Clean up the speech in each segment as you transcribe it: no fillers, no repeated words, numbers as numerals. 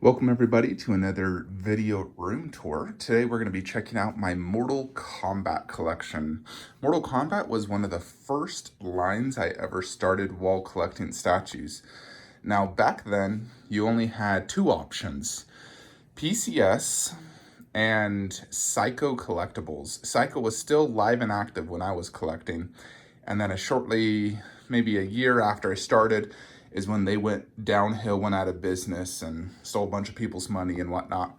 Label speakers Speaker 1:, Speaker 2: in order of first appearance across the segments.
Speaker 1: Welcome everybody to another video room tour. Today we're going to be checking out my Mortal Kombat collection. Mortal Kombat was one of the first lines I ever started while collecting statues. Now back then you only had two options, PCS and Psycho collectibles. Psycho was still live and active when I was collecting, and then shortly, maybe a year after I started, is when they went downhill, went out of business, and stole a bunch of people's money and whatnot.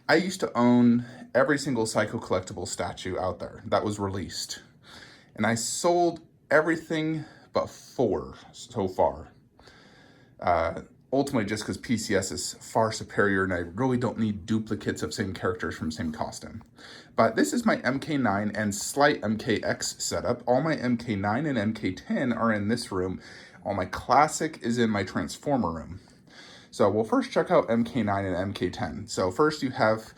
Speaker 1: I used to own every single Psycho collectible statue out there that was released, and I sold everything but four so far. Ultimately, just because PCS is far superior and I really don't need duplicates of same characters from same costume. But this is my Mk9 and slight MKX setup. All my Mk9 and Mk10 are in this room. All my classic is in my Transformer room. So we'll first check out Mk9 and Mk10. So first you have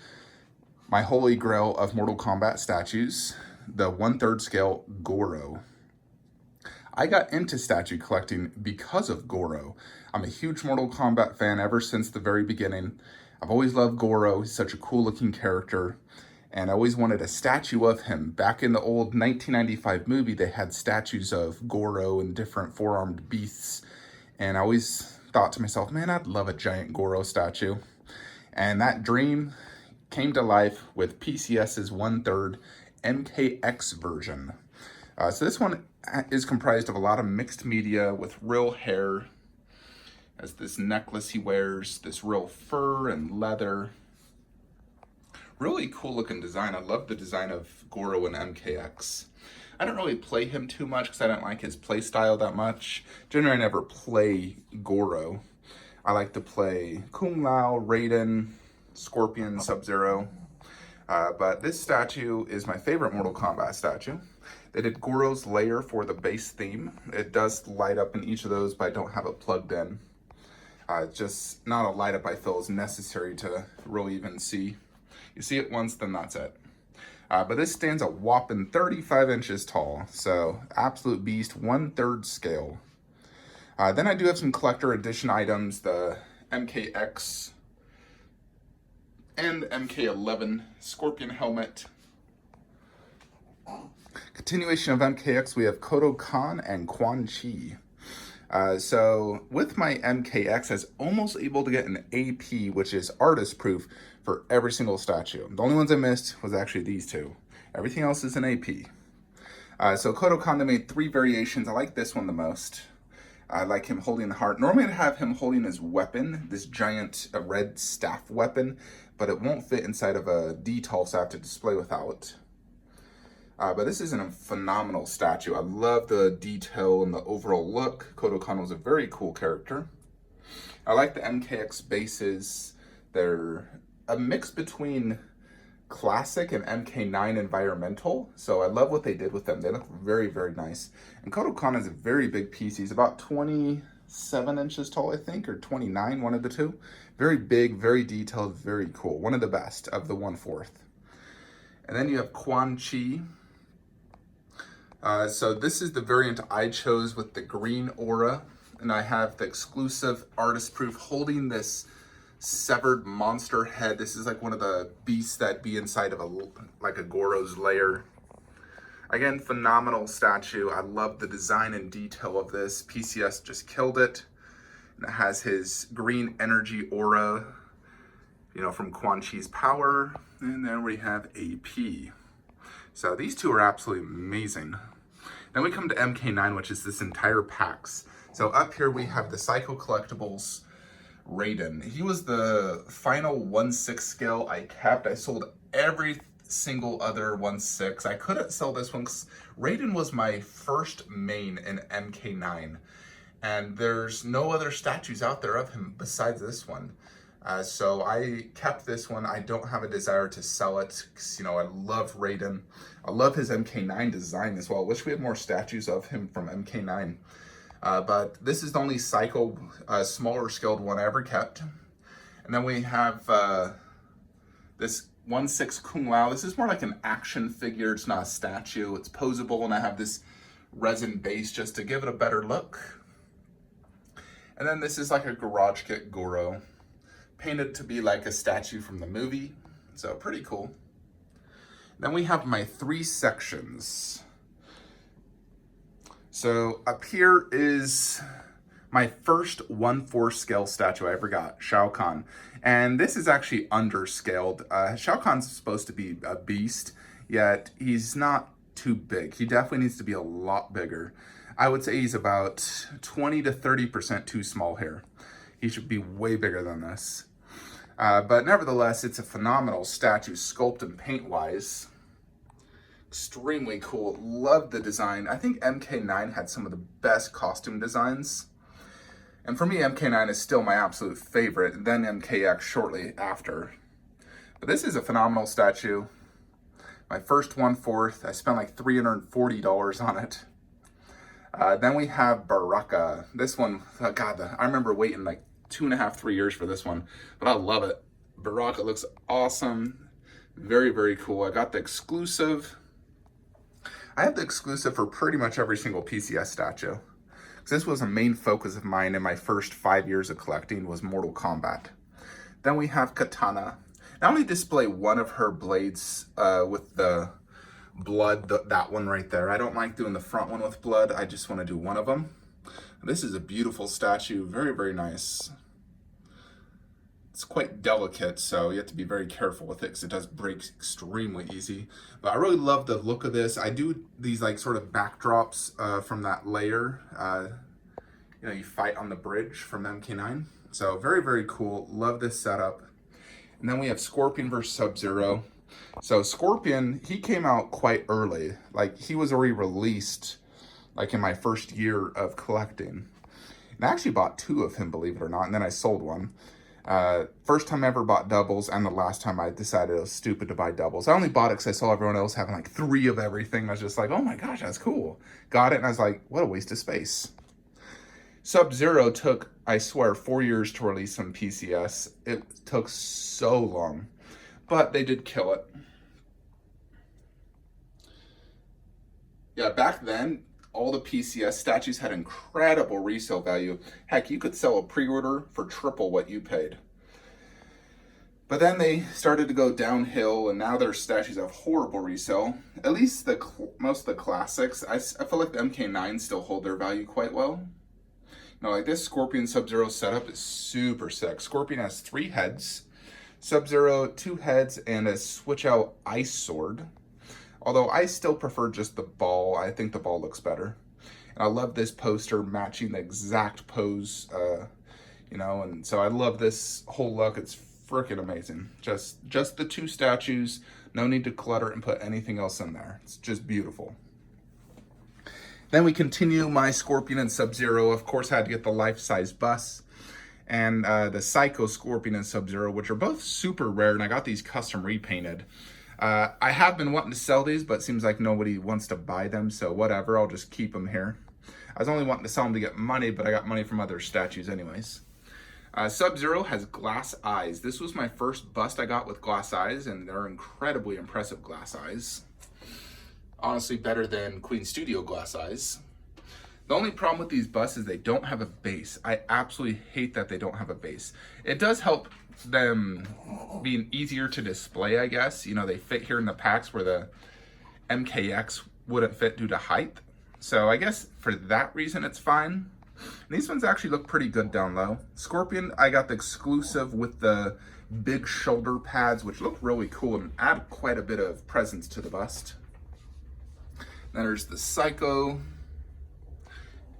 Speaker 1: my holy grail of Mortal Kombat statues, the 1/3 scale Goro. I got into statue collecting because of Goro. I'm a huge Mortal Kombat fan ever since the very beginning. I've always loved Goro. He's such a cool looking character. And I always wanted a statue of him. Back in the old 1995 movie, they had statues of Goro and different four-armed beasts. And I always thought to myself, man, I'd love a giant Goro statue. And that dream came to life with PCS's 1/3 MKX version. So this one is comprised of a lot of mixed media with real hair, as this necklace he wears, this real fur and leather. Really cool looking design. I love the design of Goro and MKX. I don't really play him too much because I don't like his play style that much. Generally, I never play Goro. I like to play Kung Lao, Raiden, Scorpion, Subzero. But this statue is my favorite Mortal Kombat statue. They did Goro's layer for the base theme. It does light up in each of those, but I don't have it plugged in. Just not a light up I feel is necessary to really even see. You see it once, then that's it. But this stands a whopping 35 inches tall, so absolute beast, 1/3 scale. Then I do have some collector edition items, the MKX and MK11 Scorpion helmet. Continuation of MKX, we have Kota Kono and Quan Chi. So with my MKX, I was almost able to get an AP, which is artist proof, for every single statue. The only ones I missed was actually these two. Everything else is an AP. So Kota Kono made three variations. I like this one the most. I like him holding the heart. Normally I'd have him holding his weapon, this giant red staff weapon, but it won't fit inside of a detail, so I have to display without. But this is a phenomenal statue. I love the detail and the overall look. Kota Kono is a very cool character. I like the MKX bases. They're a mix between classic and Mk9 environmental. So I love what they did with them. They look very, very nice. And Kota Kono is a very big piece. He's about 27 inches tall, I think, or 29, one of the two. Very big, very detailed, very cool. One of the best of the 1/4. And then you have Quan Chi. So this is the variant I chose with the green aura, and I have the exclusive artist proof holding this severed monster head. This is like one of the beasts that be inside of a Goro's lair. Again, phenomenal statue. I love the design and detail of this. PCS just killed it. And it has his green energy aura, you know, from Quan Chi's power. And then we have AP. So these two are absolutely amazing. Then we come to Mk9, which is this entire packs. So up here we have the Psycho Collectibles Raiden. He was the final 1/6 scale I kept. I sold every single other 1/6. I couldn't sell this one because Raiden was my first main in Mk9. And there's no other statues out there of him besides this one. So I kept this one. I don't have a desire to sell it because, you know, I love Raiden. I love his Mk9 design as well. I wish we had more statues of him from Mk9. But this is the only Psycho smaller scaled one I ever kept. And then we have this 1/6 Kung Lao. This is more like an action figure. It's not a statue. It's posable, and I have this resin base just to give it a better look. And then this is like a garage kit Goro. painted to be like a statue from the movie. So pretty cool. Then we have my 3 sections. So up here is my first 1/4 scale statue I ever got, Shao Khan. And this is actually underscaled. Shao Kahn's supposed to be a beast, yet he's not too big. He definitely needs to be a lot bigger. I would say he's about 20 to 30% too small here. He should be way bigger than this. But nevertheless, it's a phenomenal statue, sculpt and paint-wise. Extremely cool. Love the design. I think Mk9 had some of the best costume designs. And for me, Mk9 is still my absolute favorite, then MKX shortly after. But this is a phenomenal statue. My first 1/4. I spent like $340 on it. Then we have Baraka. This one, oh God, I remember waiting like 2.5, 3 years for this one, but I love it. Baraka looks awesome. Very, very cool. I got the exclusive. I have the exclusive for pretty much every single PCS statue. This was a main focus of mine in my first 5 years of collecting was Mortal Kombat. Then we have Katana. I only display one of her blades with the blood, that one right there. I don't like doing the front one with blood. I just want to do one of them. This is a beautiful statue. Very, very nice. It's quite delicate, so you have to be very careful with it because it does break extremely easy. But I really love the look of this. I do these like sort of backdrops from that layer. You know, you fight on the bridge from Mk9. So very, very cool. Love this setup. And then we have Scorpion versus Subzero. So Scorpion, he came out quite early. Like he was already released like in my first year of collecting. And I actually bought 2 of him, believe it or not, and then I sold one. First time I ever bought doubles, and the last time I decided it was stupid to buy doubles. I only bought it because I saw everyone else having like 3 of everything. I was just like, oh my gosh, that's cool. Got it, and I was like, what a waste of space. Subzero took, I swear, 4 years to release some PCS. It took so long, but they did kill it. Yeah, back then, all the PCS statues had incredible resale value. Heck, you could sell a pre-order for triple what you paid. But then they started to go downhill, and now their statues have horrible resale. At least most of the classics. I feel like the Mk9 still hold their value quite well. Now, like this Scorpion Subzero setup is super sick. Scorpion has 3 heads, Subzero 2 heads, and a switch out ice sword. Although I still prefer just the ball. I think the ball looks better. And I love this poster matching the exact pose, you know, and so I love this whole look. It's freaking amazing. Just the 2 statues. No need to clutter and put anything else in there. It's just beautiful. Then we continue my Scorpion and Subzero. Of course, I had to get the life-size bus. And the Psycho Scorpion and Subzero, which are both super rare, and I got these custom repainted. I have been wanting to sell these, but it seems like nobody wants to buy them, so whatever, I'll just keep them here. I was only wanting to sell them to get money, but I got money from other statues anyways. Subzero has glass eyes. This was my first bust I got with glass eyes, and they're incredibly impressive glass eyes. Honestly, better than Queen Studio glass eyes. The only problem with these busts is they don't have a base. I absolutely hate that they don't have a base. It does help them being easier to display, I guess. You know, they fit here in the packs where the MKX wouldn't fit due to height. So I guess for that reason, it's fine. And these ones actually look pretty good down low. Scorpion, I got the exclusive with the big shoulder pads, which look really cool and add quite a bit of presence to the bust. Then there's the Psycho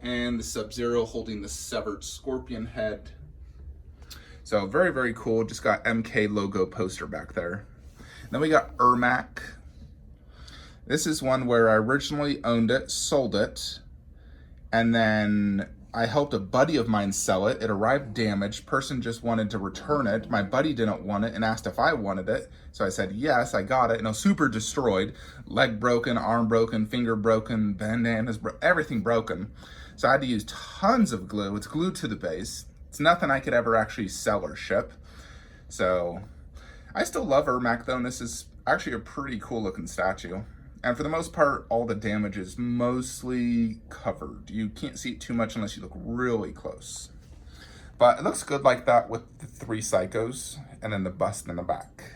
Speaker 1: and the Subzero holding the severed Scorpion head. So very, very cool. Just got MK logo poster back there. Then we got Irmak. This is one where I originally owned it, sold it, and then I helped a buddy of mine sell it. It arrived damaged. Person just wanted to return it. My buddy didn't want it and asked if I wanted it. So I said, yes, I got it. And it was super destroyed. Leg broken, arm broken, finger broken, bandanas, everything broken. So I had to use tons of glue. It's glued to the base. It's nothing I could ever actually sell or ship. So I still love Irmak though, and this is actually a pretty cool looking statue. And for the most part, all the damage is mostly covered. You can't see it too much unless you look really close. But it looks good like that with the 3 Psychos and then the bust in the back.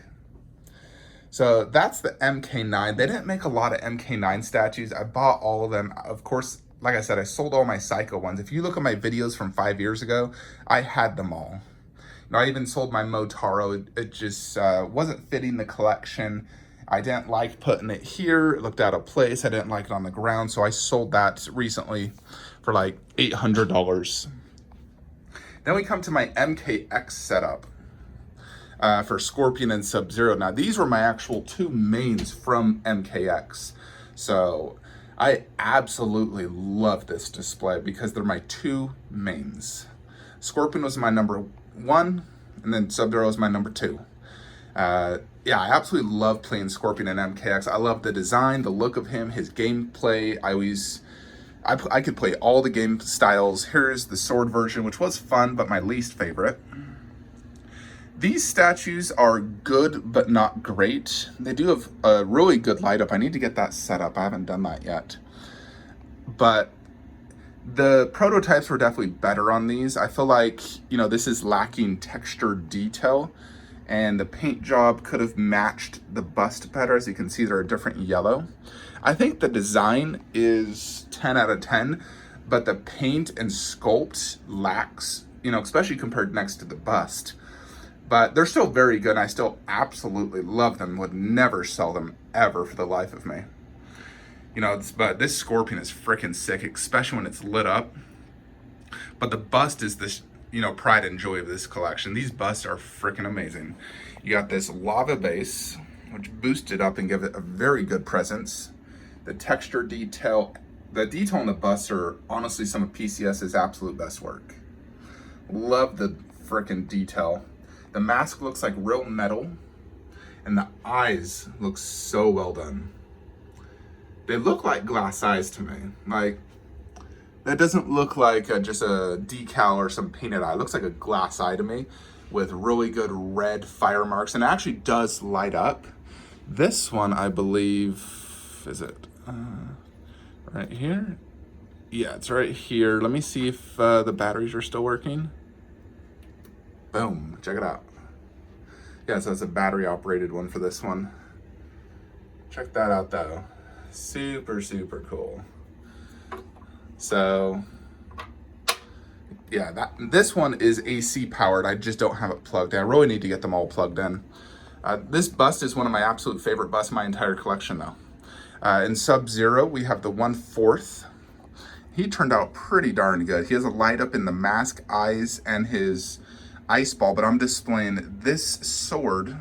Speaker 1: So that's the Mk9. They didn't make a lot of Mk9 statues. I bought all of them. Of course, like I said, I sold all my Psycho ones. If you look at my videos from 5 years ago, I had them all. You know, I even sold my Motaro. It just wasn't fitting the collection. I didn't like putting it here. It looked out of place. I didn't like it on the ground. So I sold that recently for like $800. Then we come to my MKX setup. For Scorpion and Subzero. Now, these were my actual 2 mains from MKX. So, I absolutely love this display because they're my 2 mains. Scorpion was my number 1, and then Subzero was my number 2. Yeah, I absolutely love playing Scorpion and MKX. I love the design, the look of him, his gameplay. I could play all the game styles. Here's the sword version, which was fun, but my least favorite. These statues are good, but not great. They do have a really good light up. I need to get that set up. I haven't done that yet. But the prototypes were definitely better on these. I feel like, you know, this is lacking texture detail, and the paint job could have matched the bust better. As you can see, they're a different yellow. I think the design is 10 out of 10, but the paint and sculpt lacks, you know, especially compared next to the bust. But they're still very good, and I still absolutely love them. Would never sell them ever for the life of me. You know, but this Scorpion is freaking sick, especially when it's lit up. But the bust is this, you know, pride and joy of this collection. These busts are freaking amazing. You got this lava base, which boosts it up and give it a very good presence. The texture detail, the detail on the busts are honestly some of PCS's absolute best work. Love the freaking detail. The mask looks like real metal, and the eyes look so well done. They look like glass eyes to me. Like, that doesn't look like just a decal or some painted eye. It looks like a glass eye to me with really good red fire marks, and it actually does light up. This one, I believe, is it right here? Yeah, it's right here. Let me see if the batteries are still working. Boom, check it out. Yeah, so it's a battery operated one for this one. Check that out though. Super, super cool. So, yeah, this one is AC powered. I just don't have it plugged in. I really need to get them all plugged in. This bust is one of my absolute favorite busts in my entire collection though. In Subzero, we have the 1/4. He turned out pretty darn good. He has a light up in the mask, eyes, and his ice ball, but I'm displaying this sword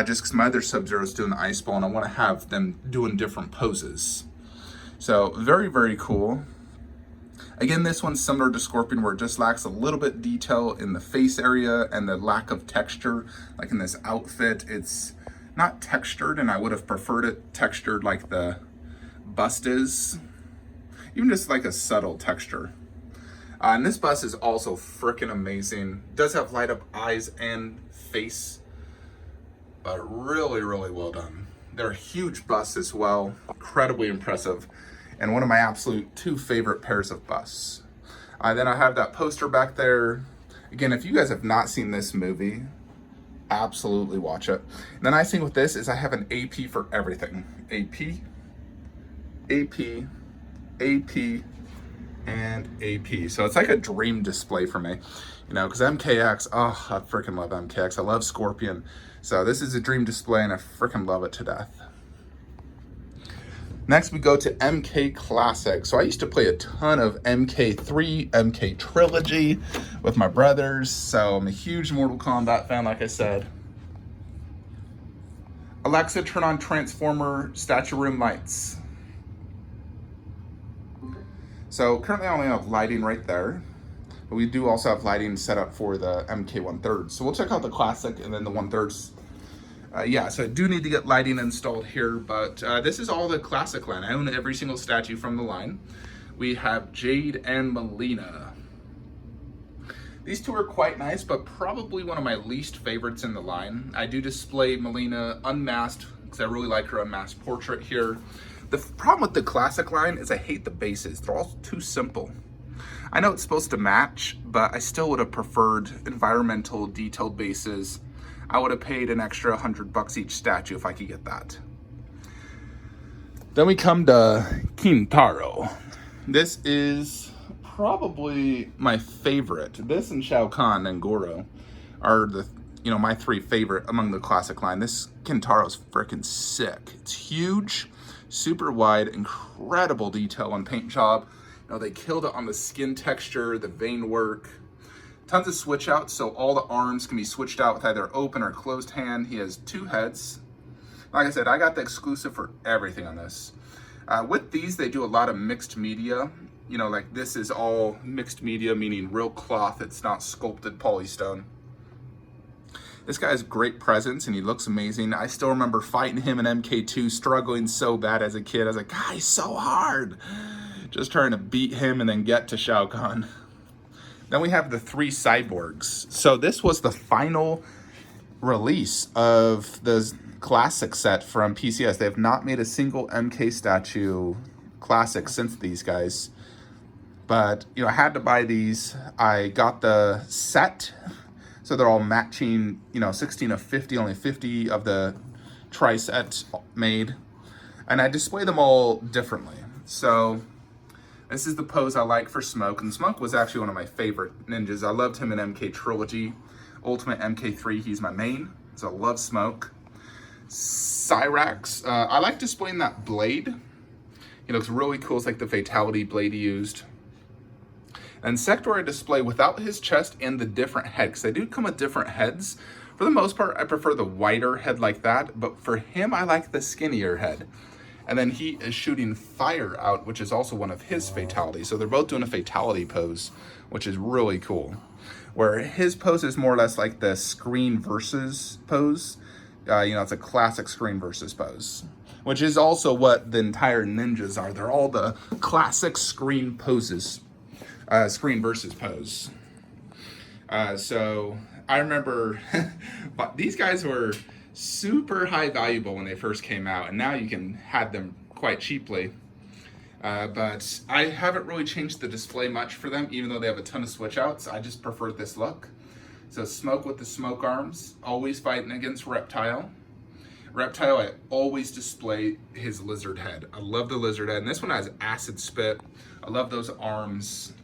Speaker 1: just because my other Sub-Zero is doing the ice ball, and I want to have them doing different poses. So very, very cool. Again, this one's similar to Scorpion, where it just lacks a little bit detail in the face area and the lack of texture. Like in this outfit, it's not textured, and I would have preferred it textured like the bust is. Even just like a subtle texture. And this bust is also freaking amazing. It does have light up eyes and face, but really, really well done. They're huge busts as well, incredibly impressive, and one of my absolute 2 favorite pairs of busts. Then I have that poster back there. Again, if you guys have not seen this movie, absolutely watch it. And the nice thing with this is I have an AP for everything. AP, AP, AP, and AP. So it's like a dream display for me, you know, because MKX, oh, I freaking love MKX. I love Scorpion. So this is a dream display, and I freaking love it to death. Next, we go to MK Classic. So I used to play a ton of Mk3, MK Trilogy with my brothers. So I'm a huge Mortal Kombat fan, like I said. Alexa, turn on Transformer Statue Room lights. So currently I only have lighting right there, but we do also have lighting set up for the Mk1/3. So we'll check out the Classic and then the 1/3. Yeah, so I do need to get lighting installed here, but this is all the Classic line. I own every single statue from the line. We have Jade and Molina. These 2 are quite nice, but probably one of my least favorites in the line. I do display Molina unmasked, because I really like her unmasked portrait here. The problem with the Classic line is I hate the bases. They're all too simple. I know it's supposed to match, but I still would have preferred environmental detailed bases. I would have paid an extra $100 each statue if I could get that. Then we come to Kintaro. This is probably my favorite. This and Shao Kahn and Goro are the, my three favorite among the classic line. This Kintaro's freaking sick. It's huge, super wide, incredible detail and paint job. They killed it on the skin texture, the vein work. Tons of switch outs, so all the arms can be switched out with either open or closed hand. He has 2 heads. Like I said, I got the exclusive for everything on this. With these, they do a lot of mixed media. Like this is all mixed media, meaning real cloth. It's not sculpted polystone. This guy has great presence and he looks amazing. I still remember fighting him in MK2, struggling so bad as a kid. I was like, God, he's so hard. Just trying to beat him and then get to Shao Kahn. Then we have the 3 cyborgs. So this was the final release of the classic set from PCS. They have not made a single MK statue classic since these guys. But, I had to buy these. I got the set. So they're all matching, 16 of 50, only 50 of the tri-set made. And I display them all differently. So this is the pose I like for Smoke. And Smoke was actually one of my favorite ninjas. I loved him in MK Trilogy. Ultimate Mk3, he's my main. So I love Smoke. Cyrax, I like displaying that blade. He looks really cool. It's like the Fatality blade he used. And Sector I display without his chest and the different head, because they do come with different heads. For the most part, I prefer the wider head like that, but for him, I like the skinnier head. And then he is shooting fire out, which is also one of his fatalities. So they're both doing a fatality pose, which is really cool. Where his pose is more or less like the screen versus pose. It's a classic screen versus pose, which is also what the entire ninjas are. They're all the classic screen poses. Screen versus pose. So I remember these guys were super high valuable when they first came out, and now you can have them quite cheaply. But I haven't really changed the display much for them, even though they have a ton of switch outs. I just prefer this look. So Smoke with the smoke arms, always fighting against Reptile. Reptile, I always display his lizard head. I love the lizard head, and this one has acid spit. I love those arms.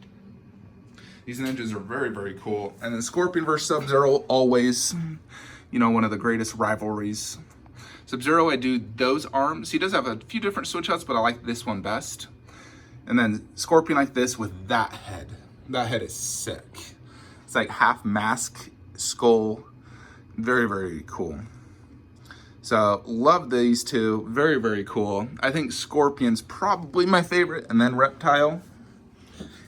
Speaker 1: These ninjas are very, very cool. And then Scorpion versus Subzero, always, one of the greatest rivalries. Subzero, I do those arms. He does have a few different switch outs, but I like this one best. And then Scorpion like this with that head. That head is sick. It's like half mask, skull. Very, very cool. So love these two. Very, very cool. I think Scorpion's probably my favorite, and then Reptile.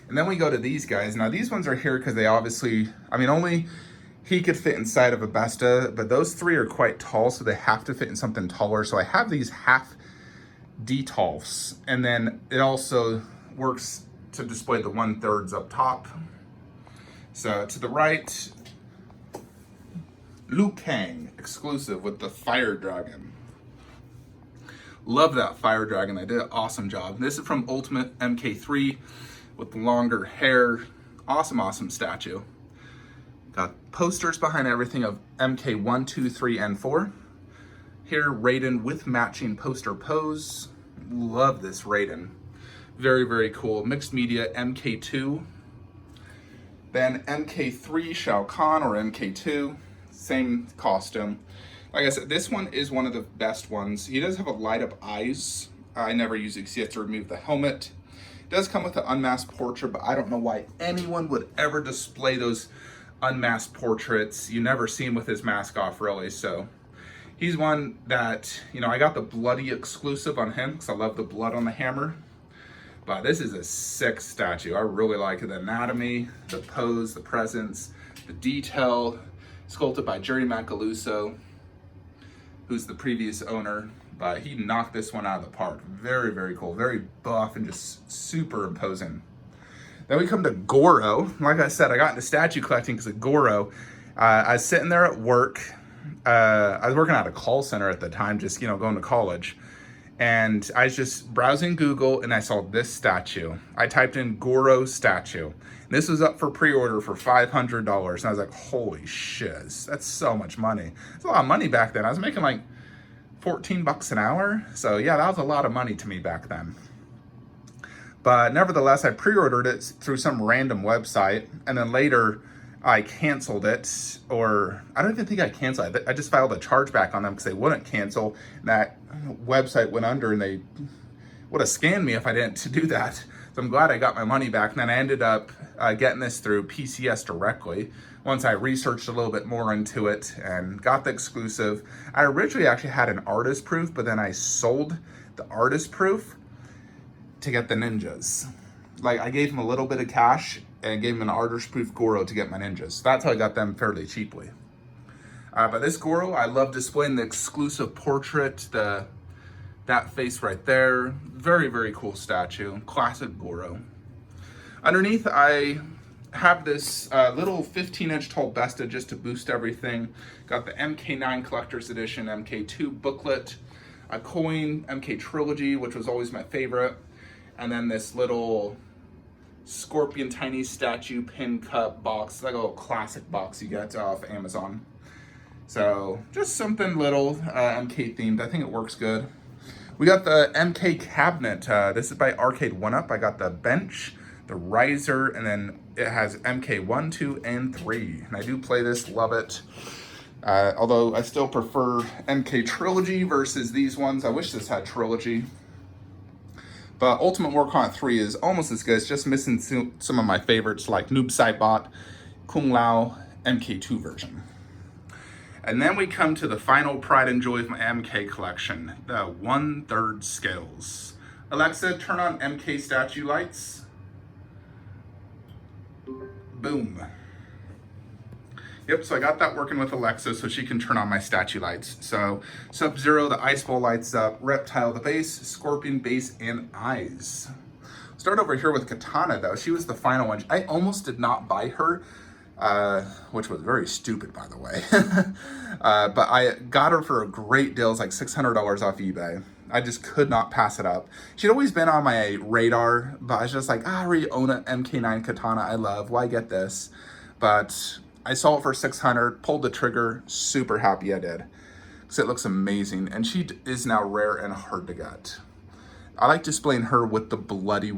Speaker 1: And then we go to these guys. Now these ones are here because they obviously, only he could fit inside of a Besta, but those 3 are quite tall, so they have to fit in something taller. So I have these half Detolfs, and then it also works to display the 1/3 up top. So to the right, Liu Kang, exclusive with the Fire Dragon. Love that Fire Dragon. They did an awesome job. This is from Ultimate Mk3 with longer hair. Awesome, awesome statue. Got posters behind everything of Mk1, 2, 3, and 4. Here, Raiden with matching poster pose. Love this Raiden. Very, very cool. Mixed media Mk2. Then Mk3 Shao Khan or Mk2. Same costume. Like I said, this one is one of the best ones. He does have a light up eyes. I never use it because you have to remove the helmet. It does come with an unmasked portrait, but I don't know why anyone would ever display those unmasked portraits. You never see him with his mask off, really. So he's one that, I got the bloody exclusive on him because I love the blood on the hammer. But this is a sick statue. I really like the anatomy, the pose, the presence, the detail. Sculpted by Jerry Macaluso, who's the previous owner. But he knocked this one out of the park. Very, very cool. Very buff and just super imposing. Then we come to Goro. Like I said, I got into statue collecting because of Goro. I was sitting there at work. I was working at a call center at the time, just, going to college. And I was just browsing Google and I saw this statue. I typed in Goro statue. This was up for pre-order for $500. And I was like, holy shiz, that's so much money. It's a lot of money back then. I was making like 14 bucks an hour. So yeah, that was a lot of money to me back then. But nevertheless, I pre-ordered it through some random website. And then later I canceled it, or I don't even think I canceled it. I just filed a chargeback on them because they wouldn't cancel. And that website went under and they would have scanned me if I didn't do that. So I'm glad I got my money back. And then I ended up getting this through PCS directly. Once I researched a little bit more into it and got the exclusive. I originally actually had an artist proof, but then I sold the artist proof to get the ninjas. Like, I gave him a little bit of cash and gave him an artist proof Goro to get my ninjas. That's how I got them fairly cheaply. But this Goro, I love displaying the exclusive portrait, that face right there. Very, very cool statue. Classic Goro. Underneath, I have this little 15-inch tall Besta just to boost everything. Got the Mk9 Collector's Edition, Mk2 booklet, a coin, MK Trilogy, which was always my favorite, and then this little Scorpion tiny statue pin cup box, like a little classic box you get off Amazon. So just something little MK themed. I think it works good. We got the MK cabinet. This is by Arcade 1-Up. I got the bench, the riser, and then it has MK 1, 2, and 3. And I do play this, love it. Although I still prefer MK Trilogy versus these ones. I wish this had Trilogy. But Ultimate Warcon 3 is almost as good. It's just missing some of my favorites like Noob Saibot, Kung Lao, MK2 version. And then we come to the final pride and joy of my MK collection, the 1/3 scales. Alexa, turn on MK statue lights. Boom. Yep, so I got that working with Alexa so she can turn on my statue lights. So Subzero, the ice ball lights up, Reptile, the base, Scorpion base, and eyes. Start over here with Katana though. She was the final one. I almost did not buy her, which was very stupid by the way. But I got her for a great deal. It's like $600 off eBay. I just could not pass it up. She'd always been on my radar, but I was just like, I already own an Mk9 Katana I love. Why get this? But I saw it for $600, pulled the trigger, super happy I did. Because it looks amazing, and she is now rare and hard to get. I like displaying her with the bloody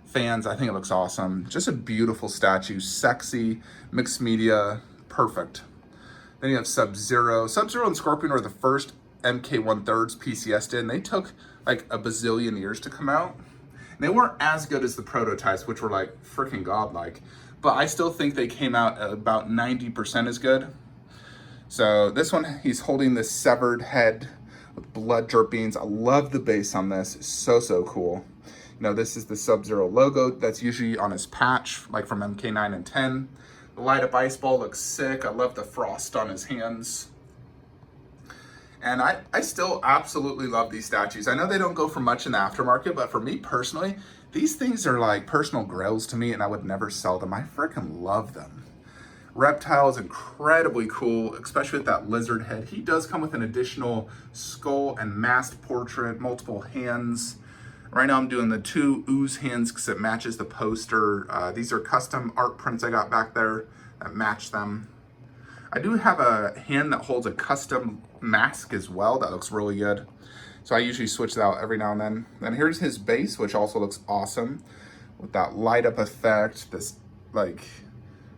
Speaker 1: fans. I think it looks awesome. Just a beautiful statue, sexy, mixed media, perfect. Then you have Subzero. Subzero and Scorpion were the first MK 1/3s PCS did, and they took like a bazillion years to come out. And they weren't as good as the prototypes, which were like freaking godlike. But I still think they came out at about 90% as good. So this one, he's holding this severed head with blood drippings. I love the base on this. It's so, so cool. You know, this is the Subzero logo that's usually on his patch, like from Mk9 and 10. The light up ice ball looks sick. I love the frost on his hands. And I still absolutely love these statues. I know they don't go for much in the aftermarket, but for me personally, these things are like personal grails to me, and I would never sell them. I freaking love them. Reptile is incredibly cool, especially with that lizard head. He does come with an additional skull and masked portrait, multiple hands. Right now I'm doing the 2 ooze hands because it matches the poster. These are custom art prints I got back there that match them. I do have a hand that holds a custom mask as well. That looks really good. So I usually switch that out every now and then. Then here's his base, which also looks awesome with that light up effect, this like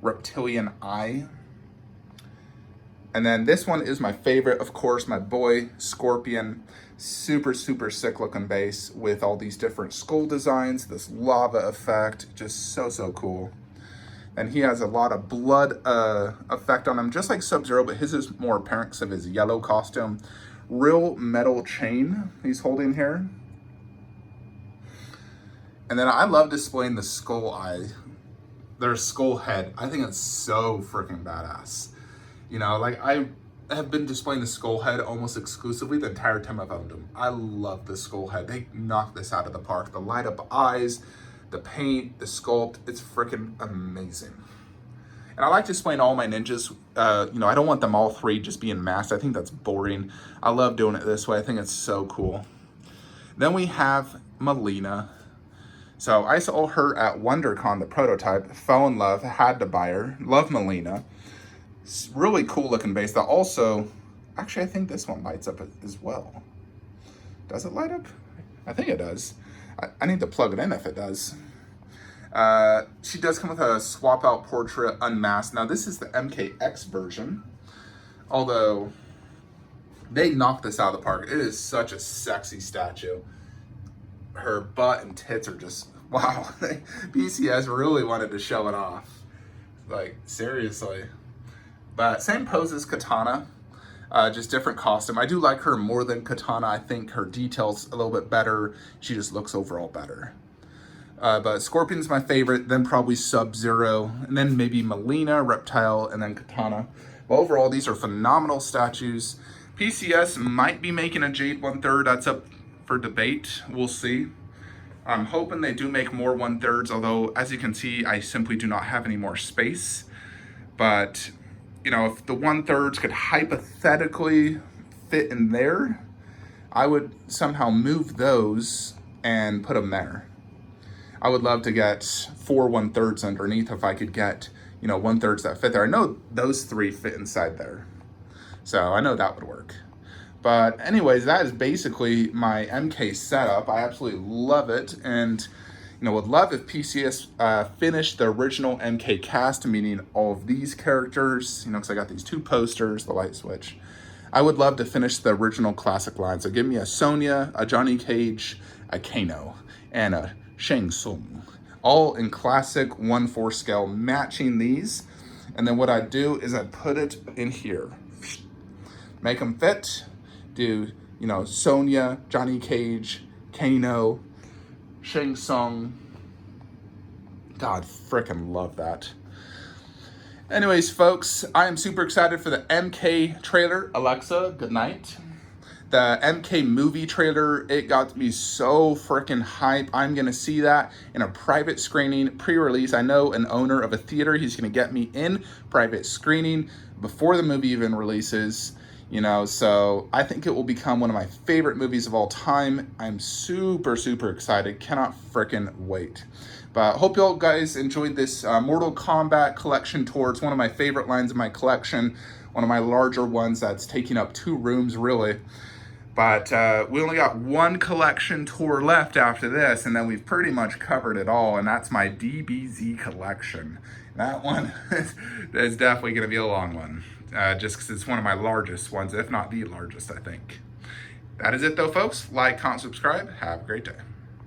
Speaker 1: reptilian eye. And then this one is my favorite, of course, my boy Scorpion. Super, super sick looking base with all these different skull designs, this lava effect, just so, so cool. And he has a lot of blood effect on him, just like Subzero, but his is more apparent because of his yellow costume. Real metal chain he's holding here. And then I love displaying the skull eye, their skull head. I think it's so freaking badass. You know, like I have been displaying the skull head almost exclusively the entire time I've owned them. I love the skull head. They knocked this out of the park. The light up eyes, the paint, the sculpt, it's freaking amazing. And I like displaying all my ninjas. You know, I don't want them all 3 just being masked. I think that's boring. I love doing it this way. I think it's so cool. Then we have Molina. So I saw her at WonderCon, the prototype, fell in love, had to buy her. Love Molina. It's really cool looking base that also, actually I think this one lights up as well. Does it light up? I think it does. I need to plug it in if it does. She does come with a swap out portrait unmasked. Now this is the MKX version, although they knocked this out of the park. It is such a sexy statue. Her butt and tits are just, wow. PCS really wanted to show it off. Like, seriously. But same pose as Katana, just different costume. I do like her more than Katana. I think her detail's a little bit better. She just looks overall better. But Scorpion's my favorite, then probably Subzero, and then maybe Molina, Reptile, and then Katana. But overall, these are phenomenal statues. PCS might be making a Jade 1/3. That's up for debate. We'll see. I'm hoping they do make more 1/3s, although as you can see, I simply do not have any more space. But, you know, if the 1/3s could hypothetically fit in there, I would somehow move those and put them there. I would love to get 4 1/3s underneath if I could get, you know, 1/3s that fit there. I know those 3 fit inside there. So I know that would work. But anyways, that is basically my MK setup. I absolutely love it. And, you know, would love if PCS finished the original MK cast, meaning all of these characters, you know, because I got these 2 posters, the light switch. I would love to finish the original classic line. So give me a Sonya, a Johnny Cage, a Kano, and a Shang Tsung. All in classic 1/4 scale, matching these. And then what I do is I put it in here. Make them fit. Do, you know, Sonya, Johnny Cage, Kano, Shang Tsung. God, frickin' love that. Anyways, folks, I am super excited for the MK trailer. Alexa, good night. The MK movie trailer, it got me so freaking hype. I'm gonna see that in a private screening, pre-release. I know an owner of a theater, he's gonna get me in private screening before the movie even releases, you know, so I think it will become one of my favorite movies of all time. I'm super, super excited, cannot freaking wait. But hope you all guys enjoyed this Mortal Kombat collection tour. It's one of my favorite lines in my collection, one of my larger ones that's taking up 2 rooms, really. But we only got 1 collection tour left after this, and then we've pretty much covered it all, and that's my DBZ collection. That one is definitely going to be a long one, just because it's one of my largest ones, if not the largest, I think. That is it, though, folks. Like, comment, subscribe. Have a great day.